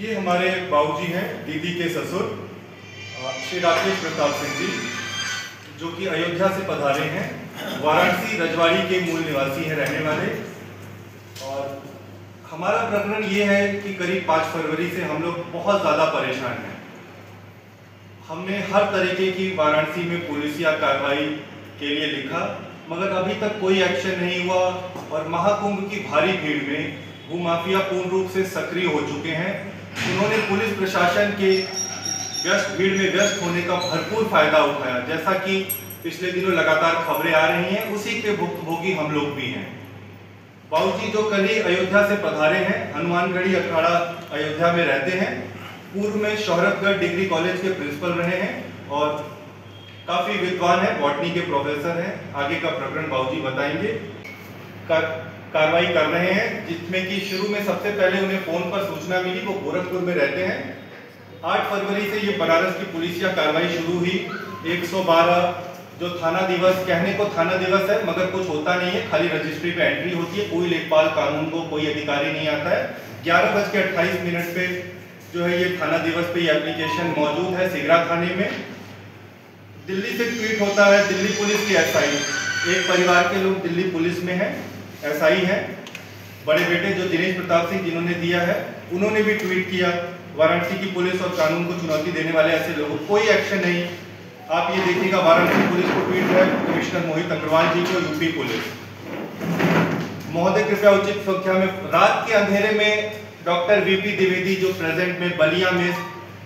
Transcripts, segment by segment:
ये हमारे बाबूजी हैं, दीदी के ससुर श्री राकेश प्रताप सिंह जी, जो कि अयोध्या से पधारे हैं। वाराणसी रजवाड़ी के मूल निवासी हैं, रहने वाले। और हमारा प्रकरण ये है कि करीब 5 फरवरी से हम लोग बहुत ज़्यादा परेशान हैं। हमने हर तरीके की वाराणसी में पुलिसिया कार्रवाई के लिए लिखा, मगर अभी तक कोई एक्शन नहीं हुआ। और महाकुंभ की भारी भीड़ में भूमाफिया पूर्ण रूप से सक्रिय हो चुके हैं। उन्होंने पुलिस प्रशासन के भीड़ में व्यस्त होने का भरपूर फायदा उठाया। जैसा कि पिछले दिनों लगातार खबरें आ रही हैं, उसी के भुक्तभोगी हम लोग भी हैं। बाबूजी जो कल ही अयोध्या से पधारे हैं, हनुमानगढ़ी अखाड़ा अयोध्या में रहते हैं। पूर्व में शोहरतगढ़ डिग्री कॉलेज के प्रिंसिपल रहे हैं और काफी विद्वान है, बॉटनी के प्रोफेसर हैं। आगे का प्रकरण बाबूजी बताएंगे। कार्रवाई कर रहे हैं, जिसमें कि शुरू में सबसे पहले उन्हें फोन पर सूचना मिली, वो गोरखपुर में रहते हैं। 8 फरवरी से ये बनारस की पुलिसिया कार्रवाई शुरू हुई। 112 जो थाना दिवस, कहने को थाना दिवस है मगर कुछ होता नहीं है, खाली रजिस्ट्री पे एंट्री होती है। कोई लेखपाल कानून को कोई अधिकारी नहीं आता है। 11:28 पे जो है ये थाना दिवस पे ये एप्लीकेशन मौजूद है सिगरा थाने में। दिल्ली से ट्वीट होता है, दिल्ली पुलिस की एसआई, एक परिवार के लोग दिल्ली पुलिस में है, एसआई है। बड़े बेटे जो दिनेश प्रताप सिंह जिन्होंने दिया है, उन्होंने भी ट्वीट किया, वाराणसी की पुलिस और कानून को चुनौती देने वाले ऐसे लोगों कोई एक्शन नहीं। आप ये देखिएगा, वाराणसी पुलिस को ट्वीट है कमिश्नर मोहित अग्रवाल जी को, यूपी पुलिस महोदय कृपया उचित संख्या में। रात के अंधेरे में डॉक्टर वीपी द्विवेदी जो प्रेजेंट में बलिया में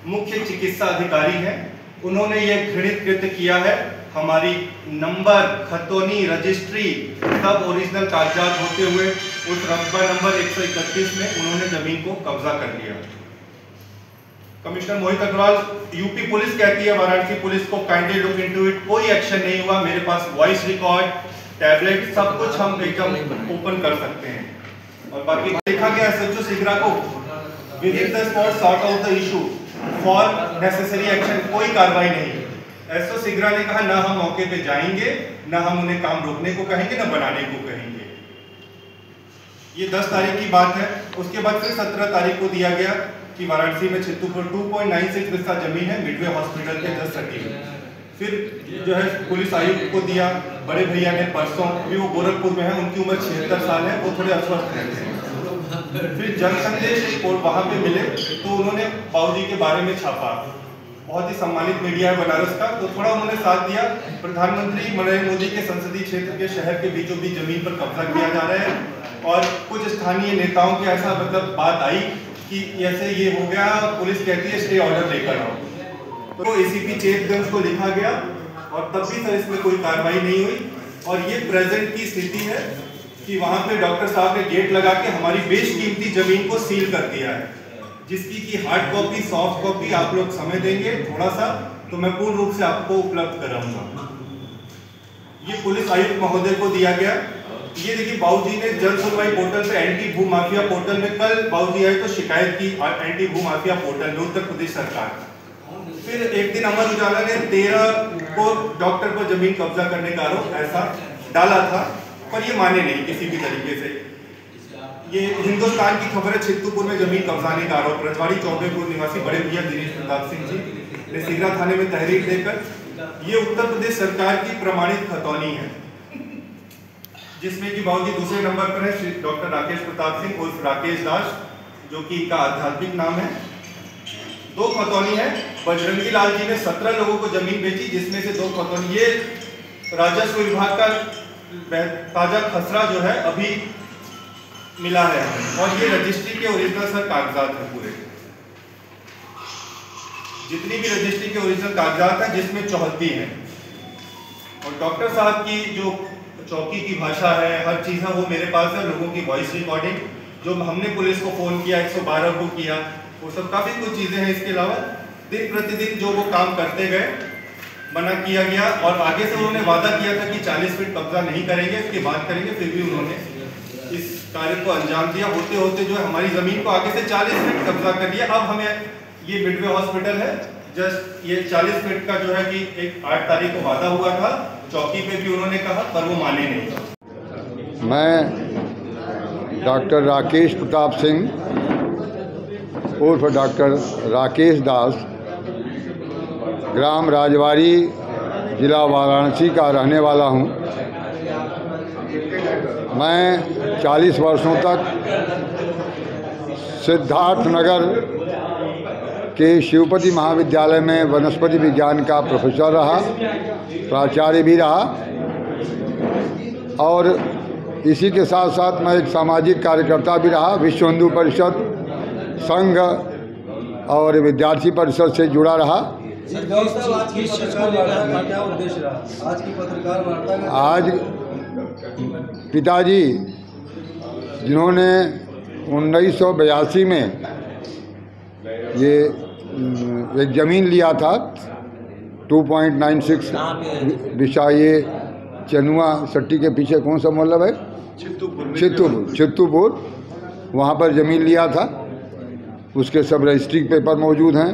मुख्य चिकित्सा अधिकारी हैं, उन्होंने ये घृणित कृत्य किया है। हमारी नंबर, खतौनी, रजिस्ट्री सब ओरिजिनल कागजात होते हुए उस रकबा नंबर 131 में उन्होंने जमीन को कब्जा कर लिया। Commissioner Mohit Agarwal, UP police कहती है वाराणसी पुलिस को काइंडली लुक इनटू इट। कोई एक्शन नहीं हुआ। मेरे पास वॉइस रिकॉर्ड, टैबलेट, सब कुछ हम एकदम ओपन कर सकते हैं। और बाकी देखा गया एसएचओ सिगरा को within the spot sort out the issue for necessary action. कोई कार्रवाई नहीं। एसओ सिगरा ने कहा ना हम मौके पे जाएंगे, ना हम उन्हें काम रोकने को कहेंगे, ना बनाने को कहेंगे। ये 10 तारीख की बात है। उसके बाद फिर 17 तारीख को दिया गया कि वाराणसी में चित्तूपुर 2.96 बिस्सा जमीन है, मिडवे हॉस्पिटल के जस्ट सटी में। फिर जो है पुलिस आयुक्त को दिया, बड़े भैया ने परसों, अभी वो गोरखपुर में है, उनकी उम्र 76 साल है, वो थोड़े अस्वस्थ रहते हैं। फिर जनसंदेश रिपोर्ट वहां पे मिले तो उन्होंने बाबूजी के बारे में छापा। बहुत ही सम्मानित मीडिया है बनारस का, तो थोड़ा उन्होंने साथ दिया। प्रधानमंत्री नरेंद्र मोदी के संसदीय क्षेत्र के शहर के बीचों बीच जमीन पर कब्जा किया जा रहा है। और कुछ स्थानीय नेताओं की ऐसा बात आई कि ऐसे ये हो गया, पुलिस कहती है स्टे ऑर्डर लेकर आओ। तो एसीपी चेतगंज को लिखा गया और तब भी सर इसमें कोई कार्रवाई नहीं हुई। और ये प्रेजेंट की स्थिति है कि वहां पे डॉक्टर साहब ने गेट लगा के हमारी बेशकीमती जमीन को सील कर दिया है, जिसकी की हार्ड कॉपी, सॉफ्ट कॉपी आप लोग समय देंगे थोड़ा सा तो मैं पूर्ण रूप से आपको उपलब्ध कराऊंगा। ये पुलिस आयुक्त महोदय को दिया गया। ये देखिए, बाबूजी ने जन सुनवाई पोर्टल पे एंटी भू माफिया पोर्टल में कल बाबूजी आए तो शिकायत की एंटी भू माफिया पोर्टल में उत्तर प्रदेश सरकार। फिर एक दिन अमर उजाला ने 13 को डॉक्टर पर जमीन कब्जा करने का आरोप ऐसा डाला था, पर ये माने नहीं किसी भी तरीके से। ये हिंदुस्तान की खबर है, चित्तूपुर में जमीन कब्जाने का आरोप। रजवाड़ी चौबेपुर निवासी बड़े भैया दिनेश प्रताप सिंह जी ने सिगरा थाने में तहरीर देकर, ये उत्तर प्रदेश सरकार की प्रमाणित खतौनी है, जिसमें कि बाबूजी दूसरे नंबर पर है डॉक्टर राकेश प्रताप सिंह उर्फ राकेश दास, जो कि इनका आध्यात्मिक नाम है। 2 खतौनी है। बजरंगी लाल जी ने 17 लोगों को जमीन बेची, जिसमें से 2 खतौनी। ये राजस्व विभाग का ताजा खसरा जो है अभी मिला है, और ये रजिस्ट्री के ओरिजिनल सर कागजात है पूरे, जितनी भी रजिस्ट्री के ओरिजिनल कागजात है, जिसमें 34 है। और डॉक्टर साहब की जो चौकी की भाषा है, हर चीज है, वो मेरे पास है। लोगों की वॉइस रिकॉर्डिंग जो हमने पुलिस को फोन किया, 112 को किया, वो सब काफी कुछ चीजें हैं। इसके अलावा दिन प्रतिदिन जो वो काम करते गए, मना किया गया। और आगे से उन्होंने वादा किया था कि 40 फीट कब्जा नहीं करेंगे, इसके बाद करेंगे, फिर भी उन्होंने इस कार्य को अंजाम दिया। होते होते जो है हमारी जमीन को आगे से 40 फीट कब्जा कर लिया। अब हमें ये मिडवे हॉस्पिटल है, जस्ट ये 40 फीट का जो है कि एक 8 तारीख को वादा हुआ था, चौकी पे भी उन्होंने कहा, पर वो माने नहीं। मैं डॉक्टर राकेश प्रताप सिंह उर्फ डॉक्टर राकेश दास, ग्राम राजवाड़ी, जिला वाराणसी का रहने वाला हूँ। मैं 40 वर्षों तक सिद्धार्थ नगर के शिवपति महाविद्यालय में वनस्पति विज्ञान का प्रोफेसर रहा, प्राचार्य भी रहा, और इसी के साथ साथ मैं एक सामाजिक कार्यकर्ता भी रहा। विश्व हिंदू परिषद, संघ और विद्यार्थी परिषद से जुड़ा रहा। आज पिताजी जिन्होंने 1982 में ये एक ज़मीन लिया था 2.96 विशा, ये चनुआ सट्टी के पीछे कौन सा मोहल्ला है? चित्तूपुर। वहाँ पर ज़मीन लिया था। उसके सब रजिस्ट्री पेपर मौजूद हैं,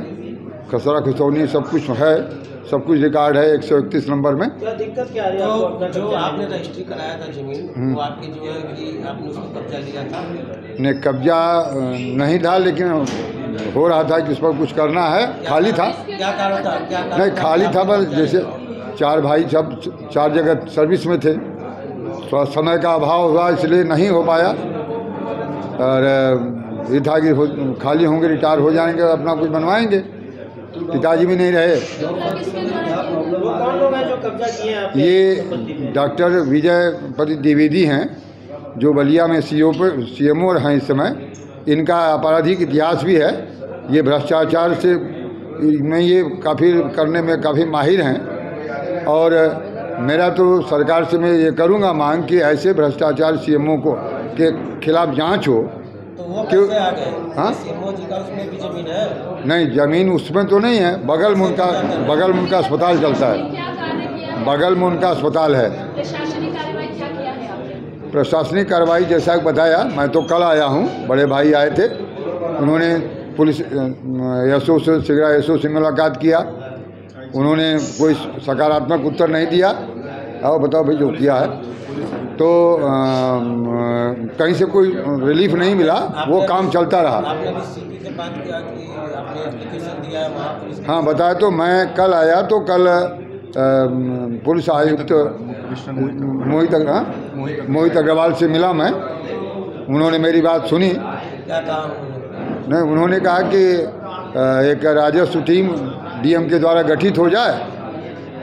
खसरा खसौनी सब कुछ है, सब कुछ रिकॉर्ड है 131 नंबर में। क्या दिक्कत क्या है आपको? जो आपने रजिस्ट्री कराया था जमीन, वो आपकी जो है कि आपने उसको कब्जा लिया था? नहीं, कब्जा नहीं था, लेकिन हो रहा था कि उस पर कुछ करना है। खाली था। क्या कारण था? क्या कारण? नहीं, खाली था, बस जैसे 4 भाई सब 4 जगह सर्विस में थे, थोड़ा समय का अभाव हुआ इसलिए नहीं हो पाया। और ये था कि खाली होंगे, रिटायर हो जाएंगे, अपना कुछ बनवाएंगे। पिताजी भी नहीं रहे। कौन लोग हैं जो कब्जा किए हैं आपके? ये डॉक्टर विजयपति द्विवेदी हैं, जो बलिया में सीएमओ हैं इस समय। इनका आपराधिक इतिहास भी है। ये भ्रष्टाचार से में ये काफ़ी करने में काफ़ी माहिर हैं। और मेरा तो सरकार से मैं ये करूँगा मांग कि ऐसे भ्रष्टाचार सीएमओ के खिलाफ जांच हो। तो वो कैसे आ गए? हाँ, सीएमओ जी का उसमें भी जमीन है? नहीं, ज़मीन उसमें तो नहीं है। बगल में उनका अस्पताल चलता है, बगल में उनका अस्पताल है। प्रशासनिक कार्रवाई जैसा बताया, मैं तो कल आया हूँ, बड़े भाई आए थे, उन्होंने पुलिस एसओ से मुलाकात किया। उन्होंने कोई सकारात्मक उत्तर नहीं दिया। और बताओ भाई जो किया है, तो कहीं से कोई रिलीफ नहीं मिला, वो काम चलता रहा। आपने भी सीपी से बात किया कि आपने एप्लीकेशन दिया है वहाँ पुलिस? हाँ, बताया तो मैं कल आया, तो कल पुलिस आयुक्त मोहित अग्रवाल से मिला मैं। उन्होंने मेरी बात सुनी। क्या कहा? नहीं, उन्होंने कहा कि एक राजस्व टीम डीएम के द्वारा गठित हो जाए,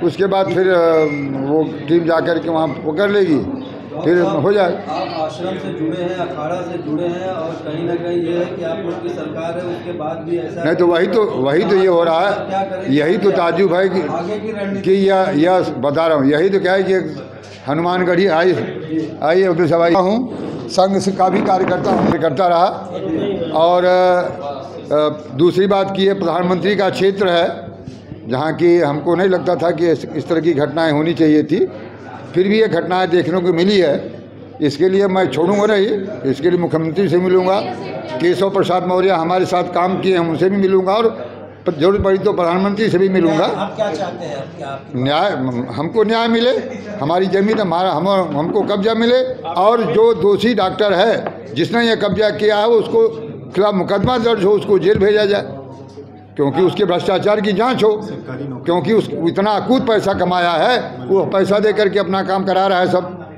उसके बाद फिर वो टीम जाकर के वहाँ पकड़ लेगी, फिर हो जाए। आप आश्रम से जुड़े हैं, अखाड़ा से जुड़े हैं, और कहीं ना कहीं ये है कि आप लोग की सरकार है, उसके बाद भी ऐसा नहीं, तो वही तो ये हो रहा है। यही तो ताज्जुब है कि यह बता रहा हूँ। यही तो क्या है कि हनुमानगढ़ी आई अब्दुल सवाई हूँ, संघ से का भी कार्यकर्ता रहा। और दूसरी बात की है, प्रधानमंत्री का क्षेत्र है, जहाँ की हमको नहीं लगता था कि इस तरह की घटनाएं होनी चाहिए थी, फिर भी ये घटनाएं देखने को मिली है। इसके लिए मैं छोड़ूंगा नहीं। इसके लिए मुख्यमंत्री से मिलूंगा, केशव प्रसाद मौर्य हमारे साथ काम किए हैं, उनसे भी मिलूंगा, और जरूरत पड़ी तो प्रधानमंत्री से भी मिलूंगा। आप क्या चाहते हैं? न्याय, हमको न्याय मिले, हमारी जमीन हमको कब्जा मिले, और जो दोषी डॉक्टर है जिसने ये कब्जा किया है उसको खिलाफ मुकदमा दर्ज हो, उसको जेल भेजा जाए, क्योंकि उसके भ्रष्टाचार की जांच हो। क्योंकि उस इतना अकूत पैसा कमाया है, वो पैसा दे करके अपना काम करा रहा है सब।